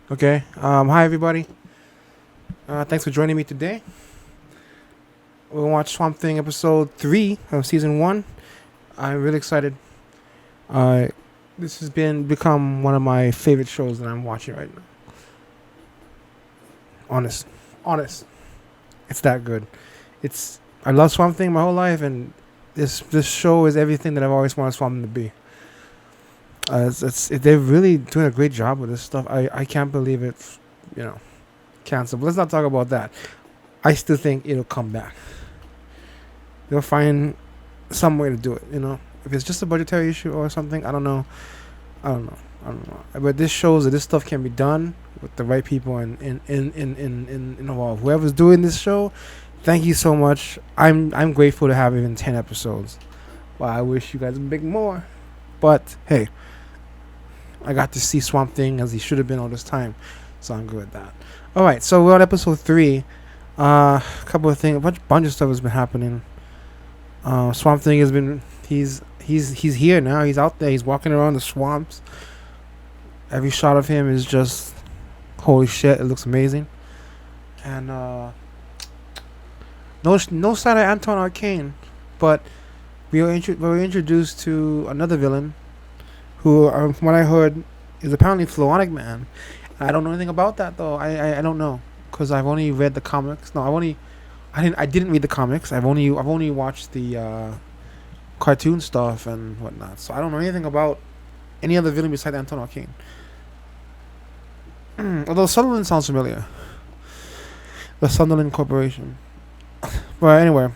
Okay. Hi everybody. Thanks for joining me today. We'll watch Swamp Thing episode 3 of season 1. I'm really excited. Uh, this has become one of my favorite shows that I'm watching right now. Honest. It's that good. I love Swamp Thing my whole life, and this show is everything that I've always wanted Swamp Thing to be. They're really doing a great job with this stuff. I can't believe it's canceled. But let's not talk about that. I still think it'll come back. They'll find some way to do it. If it's just a budgetary issue or something, I don't know. I don't know. But this shows that this stuff can be done with the right people and in involved. Whoever's doing this show, thank you so much. I'm grateful to have even 10 episodes. Well, I wish you guys would make more. But hey, I got to see Swamp Thing as he should have been all this time, so I'm good with that. All right, so we're on episode 3. A couple of things, bunch of stuff has been happening. Swamp Thing has been he's here now. He's out there. He's walking around the swamps. Every shot of him is just holy shit. It looks amazing. And no sign of Anton Arcane, but we were introduced to another villain, who, from what I heard, is apparently Floronic Man. I don't know anything about that though. I don't know, because I've only read the comics. No, I didn't read the comics. I've only watched the cartoon stuff and whatnot. So I don't know anything about any other villain besides Anton Arcane. Although Sunderland sounds familiar. The Sunderland Corporation. But anyway,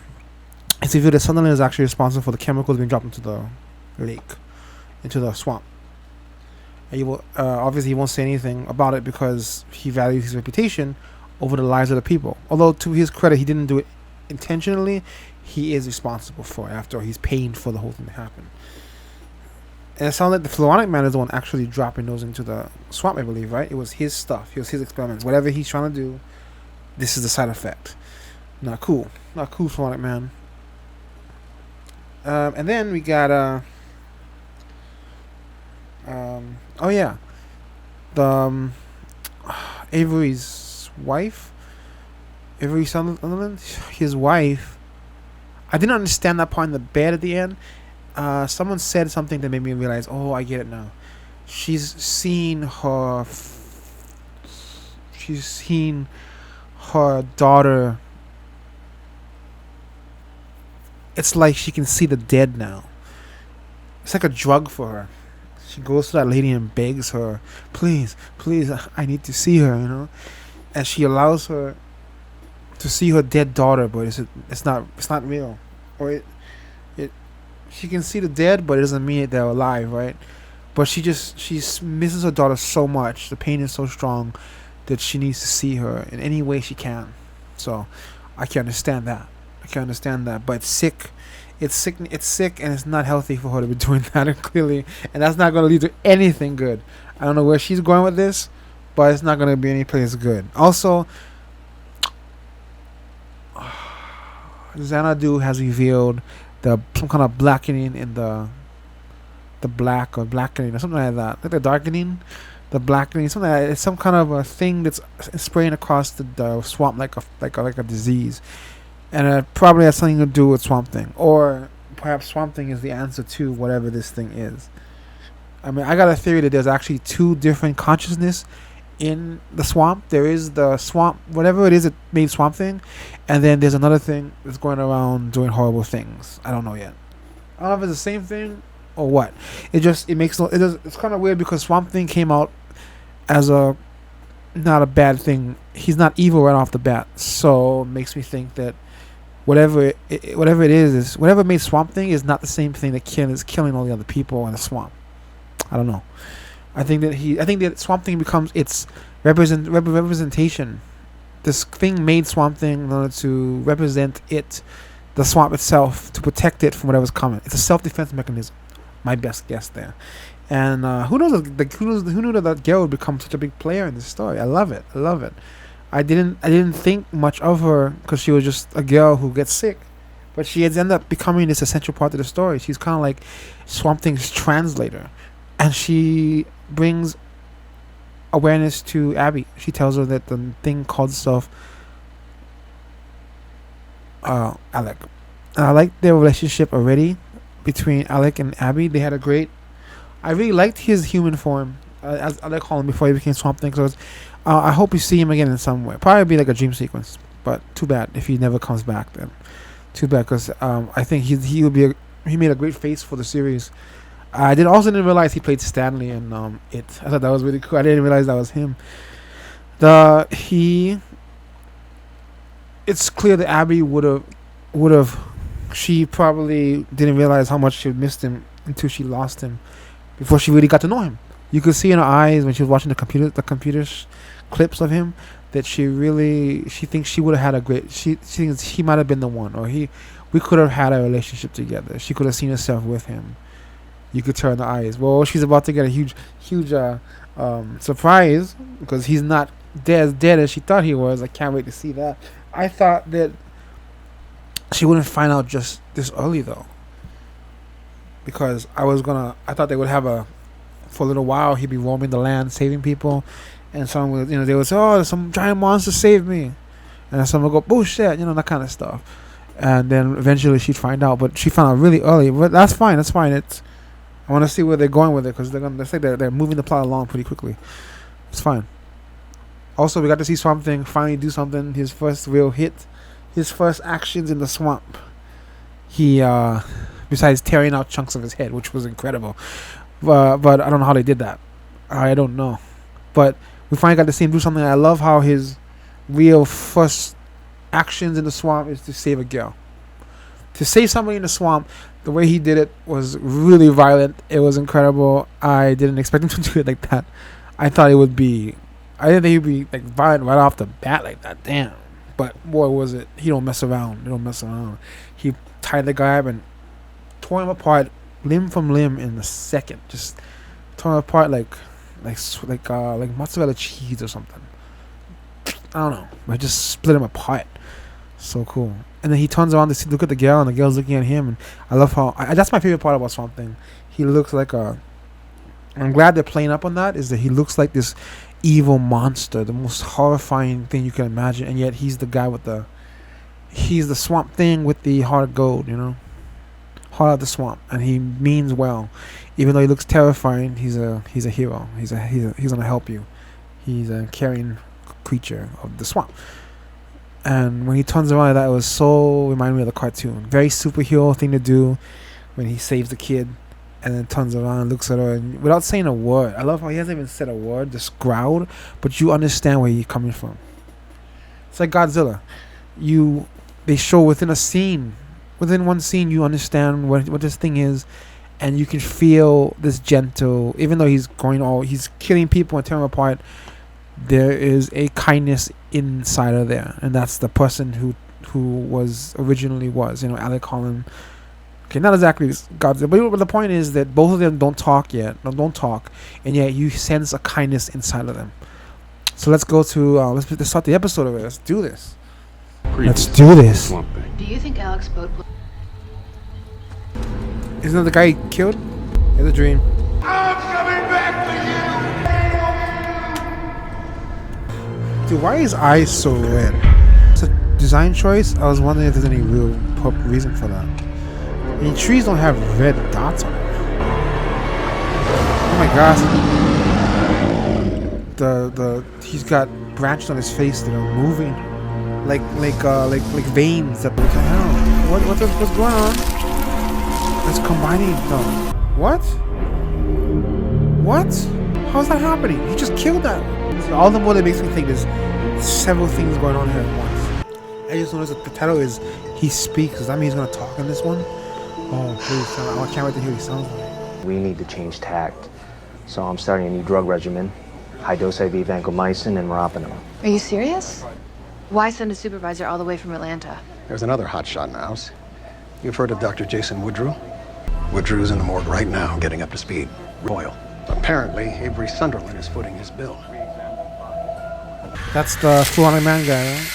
it's revealed that Sunderland is actually responsible for the chemicals being dropped into the lake, into the swamp. And he will obviously he won't say anything about it because he values his reputation over the lives of the people. Although to his credit, he didn't do it intentionally. He is responsible for it. After all, he's paying for the whole thing to happen. And it sounds like the Floronic Man is the one actually dropping those into the swamp, I believe, right? It was his stuff. It was his experiments. Whatever he's trying to do, this is the side effect. Not cool. Not cool, Floronic Man. And then we got oh yeah, the Avery's wife, Avery Sunderland, his wife. I didn't understand that part in the bed at the end. Someone said something that made me realize, oh, I get it now. She's seen her. She's seen her daughter. It's like she can see the dead now. It's like a drug for her. She goes to that lady and begs her, please, I need to see her, and she allows her to see her dead daughter, but it's not real, or it she can see the dead, but it doesn't mean they're alive, right? But she misses her daughter so much. The pain is so strong that she needs to see her in any way she can. So I can understand that. But it's sick. It's sick, and it's not healthy for her to be doing that, and clearly, and that's not going to lead to anything good. I don't know where she's going with this, but it's not going to be any place good. Also, Xanadu has revealed some kind of blackening in the black, or blackening or something like that, like the darkening, the blackening, something like that. It's some kind of a thing that's spraying across the swamp like a disease. And it probably has something to do with Swamp Thing. Or perhaps Swamp Thing is the answer to whatever this thing is. I mean, I got a theory that there's actually 2 different consciousness in the swamp. There is the swamp, whatever it is that made Swamp Thing. And then there's another thing that's going around doing horrible things. I don't know yet. I don't know if it's the it's kind of weird because Swamp Thing came out as not a bad thing. He's not evil right off the bat. So it makes me think that whatever it is whatever made Swamp Thing is not the same thing that is killing all the other people in the swamp. I don't know. I think that Swamp Thing becomes its representation. This thing made Swamp Thing in order to represent the swamp itself, to protect it from whatever's coming. It's a self-defense mechanism. My best guess there. And who knows? Who knew that girl would become such a big player in this story? I love it. I didn't think much of her because she was just a girl who gets sick, but she has ended up becoming this essential part of the story. She's kind of like Swamp Thing's translator, and she brings awareness to Abby. She tells her that the thing called itself Alec. And I liked their relationship already between Alec and Abby. They had a great. I really liked his human form, as I call him, before he became Swamp Thing. So I hope you see him again in some way. Probably be like a dream sequence, but too bad if he never comes back. Then too bad, because I think he would be he made a great face for the series. I didn't realize he played Stanley in it. I thought that was really cool. I didn't realize that was him. It's clear that Abby would have. She probably didn't realize how much she missed him until she lost him, before she really got to know him. You could see in her eyes when she was watching the computer clips of him, that she thinks she would have had a great. She thinks he might have been the one, or we could have had a relationship together. She could have seen herself with him. You could turn the eyes. Well, she's about to get a huge surprise, because he's not as dead as she thought he was. I can't wait to see that. I thought that she wouldn't find out just this early, though, because I thought they would have for a little while, he'd be roaming the land saving people, and someone would, they would say, "Oh, some giant monster saved me," and someone would go, "Bullshit," that kind of stuff, and then eventually she'd find out. But she found out really early. But that's fine. I want to see where they're going with it, because they're moving the plot along pretty quickly. It's fine. Also, we got to see Swamp Thing finally do something. His first real hit, his first actions in the swamp. He, besides tearing out chunks of his head, which was incredible. But I don't know how they did that. I don't know. But we finally got to see him do something. I love how his real first actions in the swamp is to save a girl. To save somebody in the swamp, the way he did it was really violent. It was incredible. I didn't expect him to do it like that. I didn't think he'd be like violent right off the bat like that. Damn. But boy, was it. He don't mess around. He tied the guy up and tore him apart limb from limb in a second. Just tore him apart like mozzarella cheese or something. I don't know. I just split him apart. So cool. And then he turns around to look at the girl, and the girl's looking at him. And I love how that's my favorite part about Swamp Thing. He looks like I'm glad they're playing up on that. Is that he looks like this evil monster, the most horrifying thing you can imagine, and yet he's the guy he's the Swamp Thing with the heart of gold, heart of the swamp, and he means well. Even though he looks terrifying, he's a hero. He's gonna help you. He's a caring creature of the swamp. And when he turns around, that was so reminded me of the cartoon. Very superhero thing to do when he saves the kid. And then turns around and looks at her, and without saying a word. I love how he hasn't even said a word, just growled, but you understand where he's coming from. It's like Godzilla. They show within one scene, you understand what this thing is, and you can feel this gentle, even though he's killing people and tearing them apart, there is a kindness inside of there, and that's the person who was originally Alec Holland. Okay, not exactly Godzilla, but the point is that both of them don't talk, and yet you sense a kindness inside of them. So let's go to let's start the episode of it. Let's do this. Do you think Alex boat? Isn't that the guy he killed? It's a dream. I'm coming back to you. Dude, why are his eyes so red? It's a design choice. I was wondering if there's any real reason for that. I mean, trees don't have red dots on them. Oh my gosh. He's got branches on his face that are moving, like veins. What the hell? What's going on? It's combining them. What? How's that happening? He just killed that. All the more that makes me think there's several things going on here at once. I just noticed that Potato he speaks. Does that mean he's gonna talk in this one? Oh, please. I can't wait to hear what he sounds like. We need to change tact. So I'm starting a new drug regimen. High-dose IV vancomycin and meropenem. Are you serious? Why send a supervisor all the way from Atlanta? There's another hotshot in the house. You've heard of Dr. Jason Woodrue? Woodrue's in the morgue right now, getting up to speed. Boyle. Apparently, Avery Sunderland is footing his bill. That's the 400 man guy, right?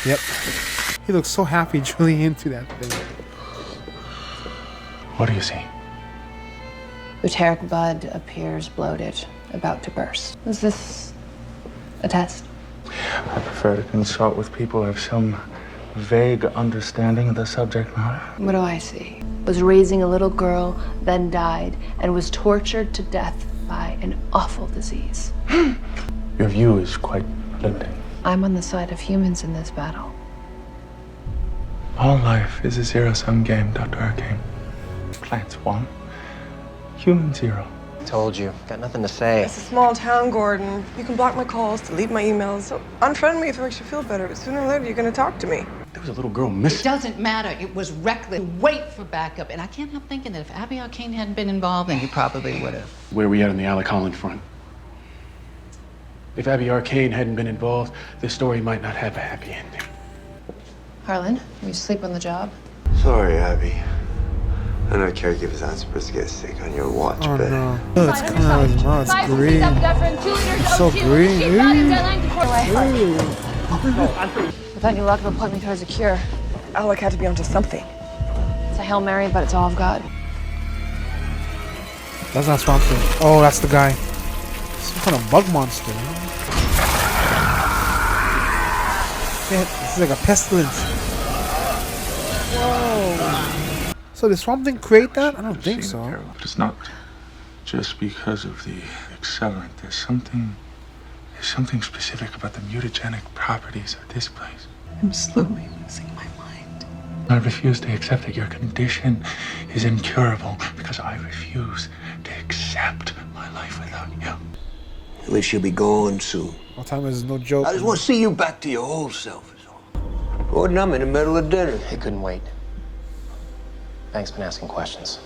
Yep. He looks so happy drilling into that thing. What do you see? Butyric bud appears bloated. about to burst. Is this a test? I prefer to consult with people who have some vague understanding of the subject matter. What do I see? Was raising a little girl, then died, and was tortured to death by an awful disease. Your view is quite limiting. I'm on the side of humans in this battle. All life is a zero-sum game, Dr. Arcane. Plants 1, human 0. Told you. Got nothing to say. It's a small town, Gordon. You can block my calls, delete my emails. So unfriend me if it makes you feel better. But sooner or later, you're going to talk to me. There was a little girl missing. Doesn't matter. It was reckless. Wait for backup. And I can't help thinking that if Abby Arcane hadn't been involved, then he probably would have. Where are we at on the Alec Holland front? If Abby Arcane hadn't been involved, this story might not have a happy ending. Harlan, you sleep on the job? Sorry, Abby. I know caregivers aren't supposed to get sick on your watch, Oh but... no. Oh, it's kind of, oh, it's green. It's so green. I thought your luck would point me towards a cure. Alec had to be onto something. It's a Hail Mary, but it's all of God. That's not Swamp Thing. Oh, that's the guy. Some kind of bug monster. Yeah, this is like a pestilence. Whoa. So did Swamp Thing create that? I don't think so. But it's not just because of the accelerant. There's something specific about the mutagenic properties of this place. I'm slowly losing my mind. I refuse to accept that your condition is incurable because I refuse to accept my life without you. At least you'll be gone soon. What time is no joke? I just want to see you back to your old self is all. Gordon, I'm in the middle of dinner. He couldn't wait. Bank's been asking questions.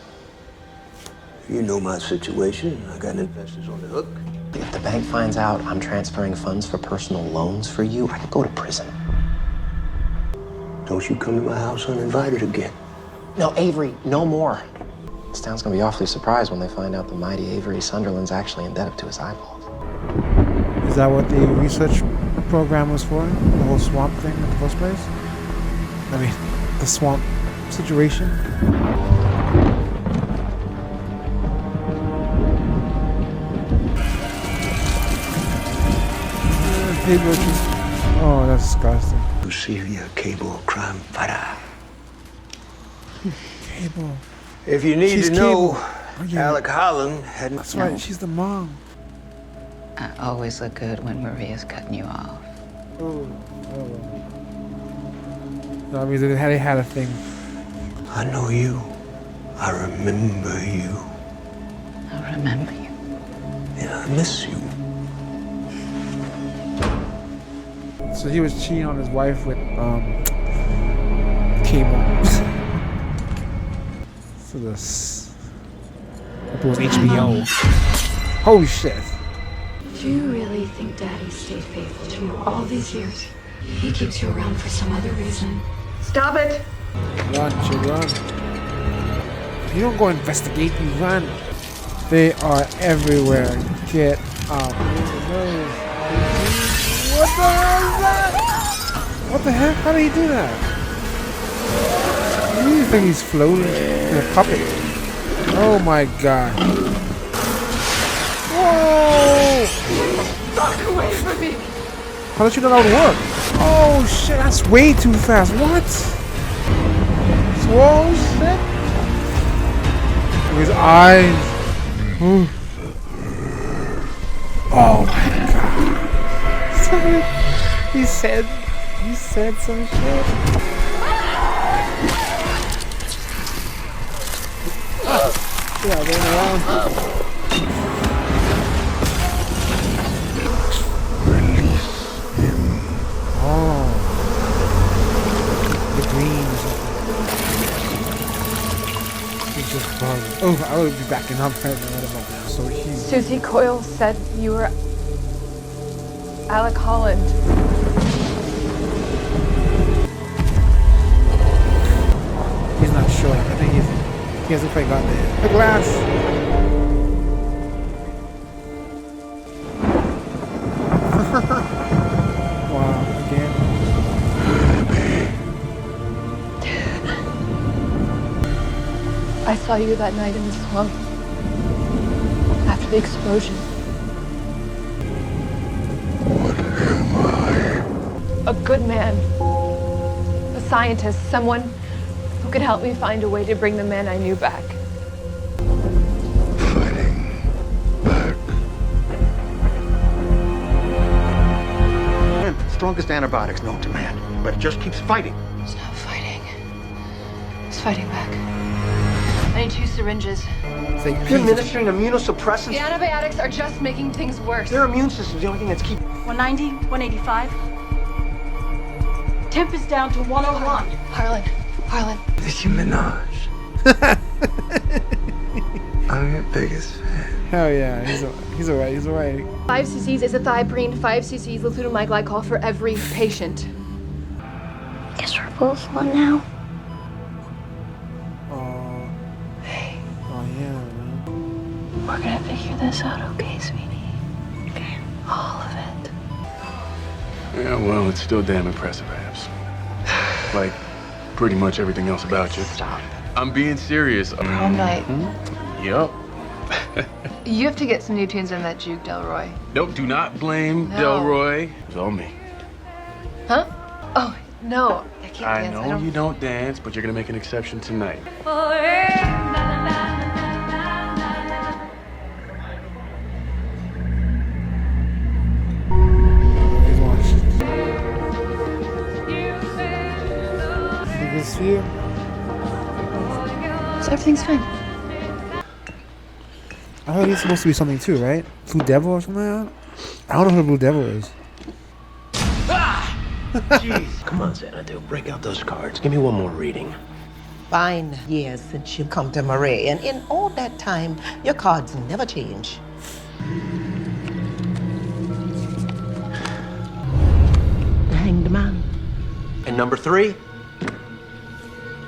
You know my situation. I got investors on the hook. If the bank finds out I'm transferring funds for personal loans for you, I could go to prison. Don't you come to my house uninvited again. No, Avery, no more. This town's gonna be awfully surprised when they find out the mighty Avery Sunderland's actually indebted to his eyeballs. Is that what the research program was for? The whole swamp thing in the first place? I mean, the swamp situation? Oh, that's disgusting. Lucilia Cable, crime fighter. Cable. If you need She's to know, Cable. Oh, yeah. Alec Holland hadn't... That's right, she's the mom. I always look good when Maria's cutting you off. That means they had a thing. I know you. I remember you. I remember you. And I miss you. So he was cheating on his wife with Cable. So this. It was HBO. Holy shit. Do you really think Daddy stayed faithful to you all these years? He keeps you around for some other reason. Stop it! Run, kid, run. You don't go investigate, you run. They are everywhere. Get out. What the hell is that? What the heck? How did he do that? You think he's floating in a puppet? Oh my god. Whoa! Walk away from me! How did you know that would work? Oh shit, that's way too fast. What? Whoa, shit. His eyes. Oh my god. Sorry. He said some shit. Yeah, going around. Oh. The green is it's just fun. Oh, I would be backing up right about that. So he. Susie Coyle said you were Alec Holland. He's not sure. I think he hasn't quite got there. The glass. Wow, again. I saw you that night in the swamp. After the explosion. good man. A scientist, someone who could help me find a way to bring the man I knew back. Strongest antibiotics known to man, but it just keeps fighting. It's not fighting. It's fighting back. I need 2 syringes. You're administering immunosuppressants? The antibiotics are just making things worse. Their immune system's the only thing that's keeping... 190, 185. Temp is down to 101. Harlan. Nicki Minaj. I'm your biggest fan. Hell yeah, he's alright. 5 cc's azathioprine, 5 cc's lithium glycol for every patient. Guess we're both one now. Oh yeah, man. We're gonna figure this out, okay, sweetie? Okay. All of it. Yeah, well, it's still damn impressive, Abs. Like, pretty much everything else about you. Stop. I'm being serious. Prom night. Yup. You have to get some new tunes on that juke, Delroy. Nope, do not blame No. Delroy. It's all me. Huh? Oh, no. I can't I dance. know you don't dance, but you're gonna make an exception tonight. You can see it? So everything's fine. I heard he's supposed to be something too, right? Blue Devil or something like that? I don't know who the Blue Devil is. Jeez. Come on, Xanadu, break out those cards. Give me one more reading. Fine years since you come to Marie, and in all that time, your cards never change. The Hanged Man. And number 3,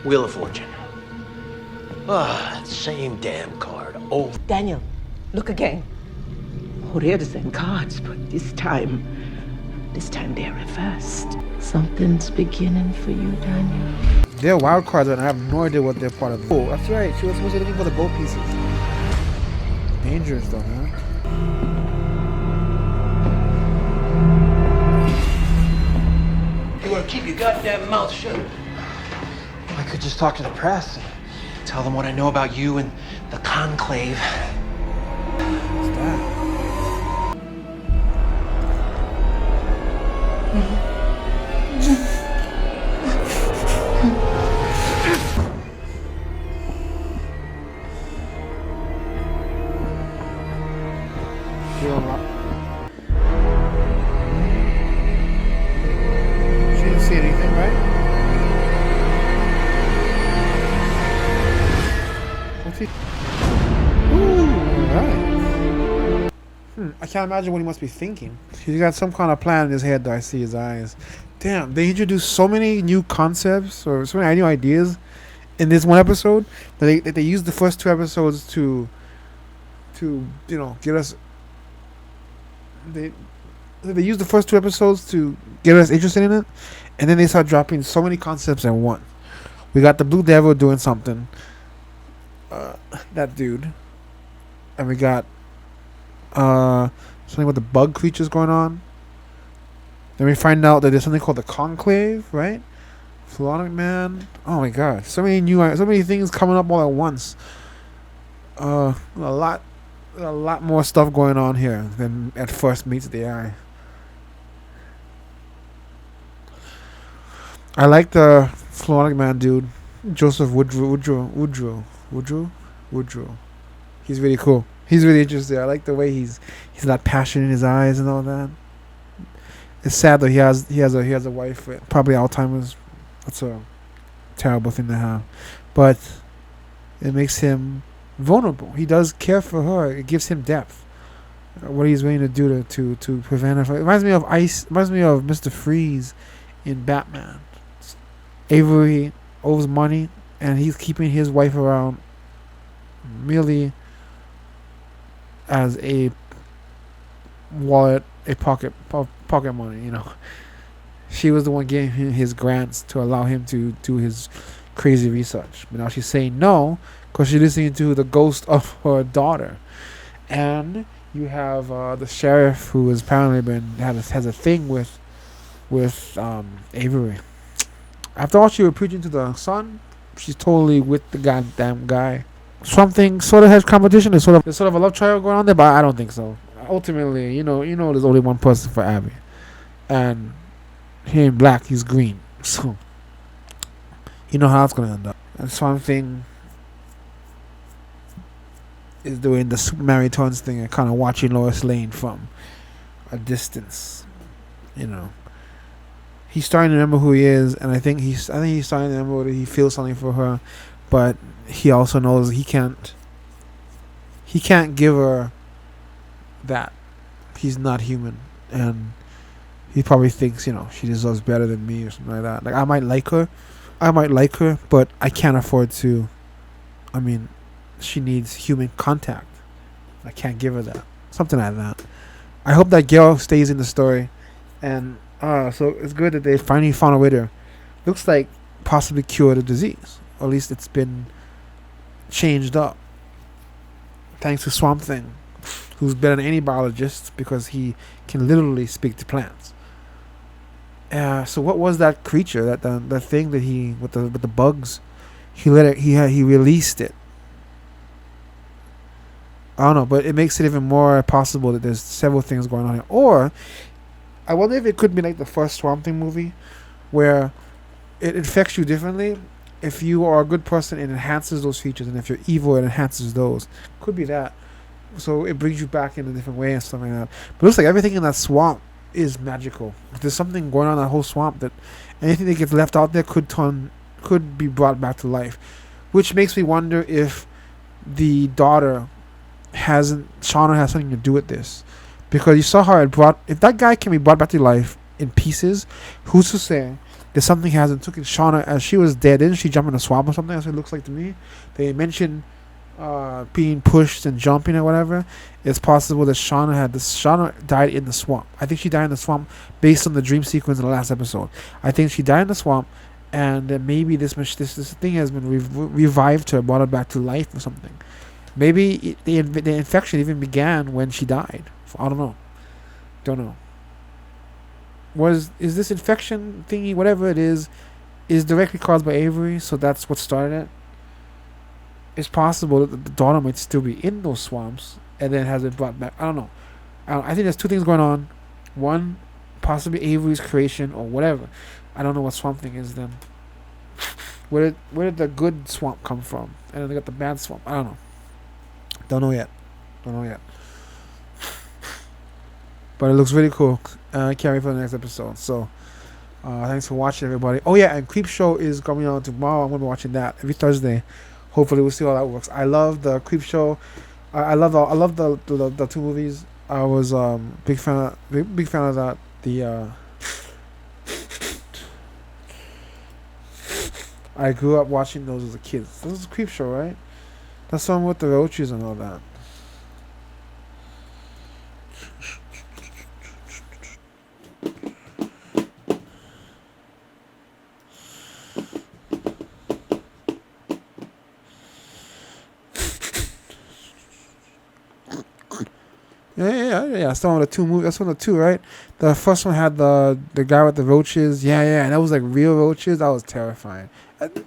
Wheel of Fortune. Ah, same damn card. Oh, Daniel, look again. Oh, they're the same cards, but this time they're reversed. Something's beginning for you, Daniel. They're wild cards and I have no idea what they're part of. Oh, that's right. She was supposed to be looking for the gold pieces. Dangerous though, huh? you want to keep your goddamn mouth shut. I could just talk to the press and tell them what I know about you and the Conclave. What's that? She didn't see anything, right? What's he? Ooh, right. I can't imagine what he must be thinking. He's got some kind of plan in his head that I see his eyes. Damn, they introduced so many new concepts or so many new ideas in this one episode that they used the first 2 episodes to get us. They used the first 2 episodes to get us interested in it, and then they start dropping so many concepts in one. We got the Blue Devil doing something, that dude, and we got something with the bug creatures going on. Then we find out that there's something called the Conclave, right? Philonic Man. Oh my god, so many things coming up all at once. A lot more stuff going on here than at first meets the eye. I like the Philonic Man dude, Joseph Woodrow. He's really cool. He's really interesting. I like the way he's got passion in his eyes and all that. It's sad though. He has a wife with probably Alzheimer's. That's a terrible thing to have, but it makes him vulnerable. He does care for her. It gives him depth. What he's willing to do to prevent her. It reminds me of Mr. Freeze in Batman. Avery owes money, and he's keeping his wife around merely as a wallet, a pocket money. She was the one giving him his grants to allow him to do his crazy research. But now she's saying no because she's listening to the ghost of her daughter. And you have the sheriff who has apparently has a thing with with Avery. After all she was preaching to the son, she's totally with the goddamn guy. Something sort of has competition. There's sort of a love triangle going on there, but I don't think so. Ultimately, there's only one person for Abby, and he ain't black, he's green. So you know how it's gonna end up. And Swamp Thing is doing the Superman Returns thing and kind of watching Lois Lane from a distance. He's starting to remember who he is, and I think he's starting to remember that he feels something for her, but he also knows he can't give her that. He's not human, and he probably thinks she deserves better than me or something like that. Like, I might like her, but I can't afford to. I mean, she needs human contact. I can't give her that. Something like that. I hope that girl stays in the story, and so it's good that they finally found a way to, looks like, possibly cure the disease. Or at least it's been changed up. Thanks to Swamp Thing, who's better than any biologist because he can literally speak to plants. So what was that creature? That thing that he with the bugs? He released it. I don't know, but it makes it even more possible that there's several things going on here. Or I wonder if it could be like the first Swamp Thing movie, where it infects you differently. If you are a good person, it enhances those features, and if you're evil, it enhances those. Could be that. So it brings you back in a different way and stuff like that. But it looks like everything in that swamp is magical. There's something going on in that whole swamp that anything that gets left out there could be brought back to life, which makes me wonder if the daughter Shauna has something to do with this, because you saw how if that guy can be brought back to life in pieces, who's to say that something hasn't taken Shauna as she was dead? Didn't she jump in a swamp or something? That's what it looks like to me. They mentioned being pushed and jumping or whatever. It's possible that Shauna died in the swamp. I think she died in the swamp based on the dream sequence in the last episode. I think she died in the swamp, and that maybe this thing has been revived her, brought her back to life or something. Maybe the infection even began when she died. I don't know. Is this infection thingy, whatever it is directly caused by Avery? So that's what started it. It's possible that the daughter might still be in those swamps and then has been brought back. I don't know. I think there's two things going on. One, possibly Avery's creation or whatever. I don't know what Swamp Thing is then. Where did the good swamp come from? And then they got the bad swamp. I don't know. Don't know yet. But it looks really cool. I can't wait for the next episode. So, thanks for watching, everybody. Oh yeah, and Creepshow is coming on tomorrow. I'm gonna be watching that every Thursday. Hopefully, we'll see how that works. I love the Creepshow. I love the two movies. I was big fan of that. I grew up watching those as a kid. This is Creepshow, right? That's the one with the roaches and all that. Yeah. That's one of the two movies. That's one of the two, right? The first one had the guy with the roaches. Yeah. And that was like real roaches. That was terrifying.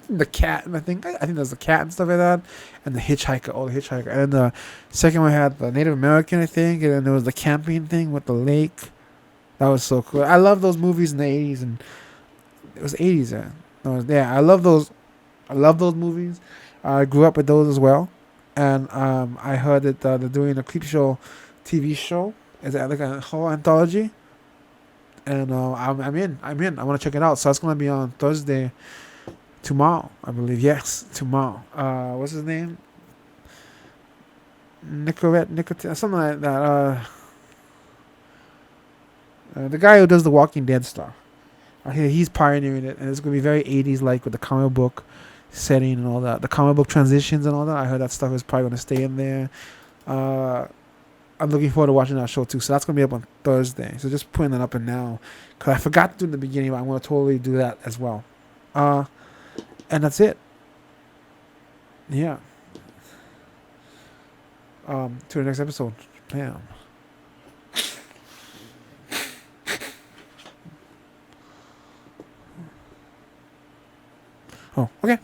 The cat, I think there's the cat and stuff like that, and the hitchhiker. And then the second one had the Native American, I think, and then there was the camping thing with the lake. That was so cool. I love those movies in the 80s, and it was 80s. I love those. I love those movies. I grew up with those as well, and I heard that they're doing a Creepshow TV show. Is it like a whole anthology? And I'm in. I want to check it out. So it's gonna be on Thursday. Tomorrow, I believe. Yes, tomorrow. What's his name? Nicotin, something like that. The guy who does the Walking Dead stuff. He's pioneering it, and it's gonna be very 80s like with the comic book setting and all that. The comic book transitions and all that. I heard that stuff is probably gonna stay in there. I'm looking forward to watching that show too. So that's gonna be up on Thursday. So just putting that up in now, because I forgot to do it in the beginning, but I'm gonna totally do that as well. And that's it. Yeah. To the next episode. Bam. Oh, okay.